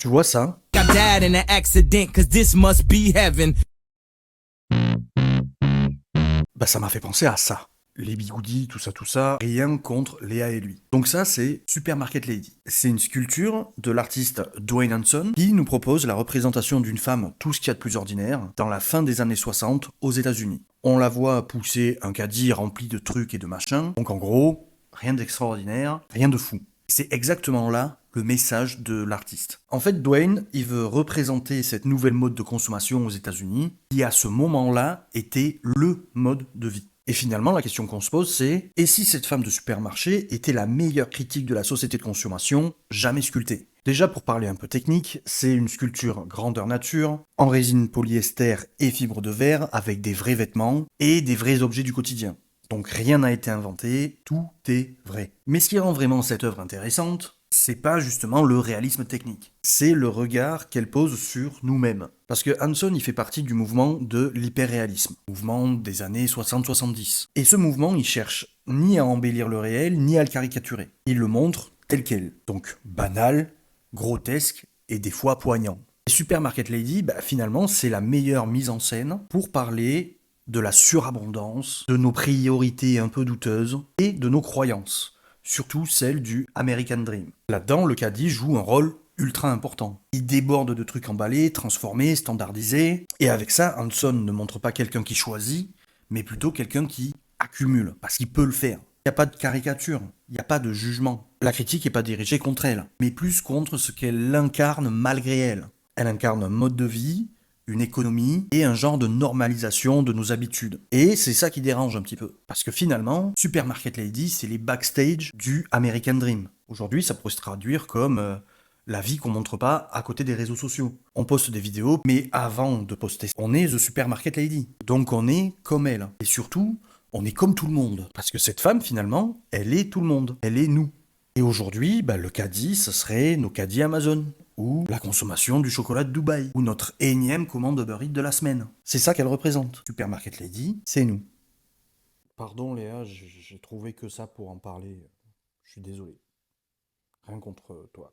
Tu vois ça? I died in an accident, cause this must be heaven. Bah ça m'a fait penser à ça. Les bigoudis, tout ça, rien contre Léa et lui. Donc ça, c'est Supermarket Lady. C'est une sculpture de l'artiste Dwayne Hanson qui nous propose la représentation d'une femme tout ce qu'il y a de plus ordinaire dans la fin des années 60 aux États-Unis. On la voit pousser un caddie rempli de trucs et de machins. Donc en gros, rien d'extraordinaire, rien de fou. C'est exactement là le message de l'artiste. En fait, Dwayne, il veut représenter cette nouvelle mode de consommation aux États-Unis qui, à ce moment-là, était le mode de vie. Et finalement, la question qu'on se pose, c'est et si cette femme de supermarché était la meilleure critique de la société de consommation jamais sculptée? Déjà, pour parler un peu technique, c'est une sculpture grandeur nature, en résine polyester et fibre de verre, avec des vrais vêtements et des vrais objets du quotidien. Donc rien n'a été inventé, tout est vrai. Mais ce qui rend vraiment cette œuvre intéressante, c'est pas justement le réalisme technique, c'est le regard qu'elle pose sur nous-mêmes. Parce que Hanson, il fait partie du mouvement de l'hyperréalisme, mouvement des années 60-70. Et ce mouvement, il cherche ni à embellir le réel, ni à le caricaturer. Il le montre tel quel, donc banal, grotesque et des fois poignant. Et Supermarket Lady, finalement, c'est la meilleure mise en scène pour parler de la surabondance, de nos priorités un peu douteuses et de nos croyances, surtout celle du American Dream. Là-dedans, le caddie joue un rôle ultra important. Il déborde de trucs emballés, transformés, standardisés, et avec ça, Hanson ne montre pas quelqu'un qui choisit, mais plutôt quelqu'un qui accumule, parce qu'il peut le faire. Il n'y a pas de caricature, il n'y a pas de jugement. La critique n'est pas dirigée contre elle, mais plus contre ce qu'elle incarne malgré elle. Elle incarne un mode de vie, une économie et un genre de normalisation de nos habitudes. Et c'est ça qui dérange un petit peu. Parce que finalement, Supermarket Lady, c'est les backstage du American Dream. Aujourd'hui, ça pourrait se traduire comme la vie qu'on montre pas à côté des réseaux sociaux. On poste des vidéos, mais avant de poster, on est The Supermarket Lady. Donc on est comme elle. Et surtout, on est comme tout le monde. Parce que cette femme, finalement, elle est tout le monde. Elle est nous. Et aujourd'hui, le caddie, ce serait nos caddies Amazon, ou la consommation du chocolat de Dubaï, ou notre énième commande Uber Eats de la semaine. C'est ça qu'elle représente. Supermarket Lady, c'est nous. Pardon Léa, j'ai trouvé que ça pour en parler. Je suis désolé. Rien contre toi.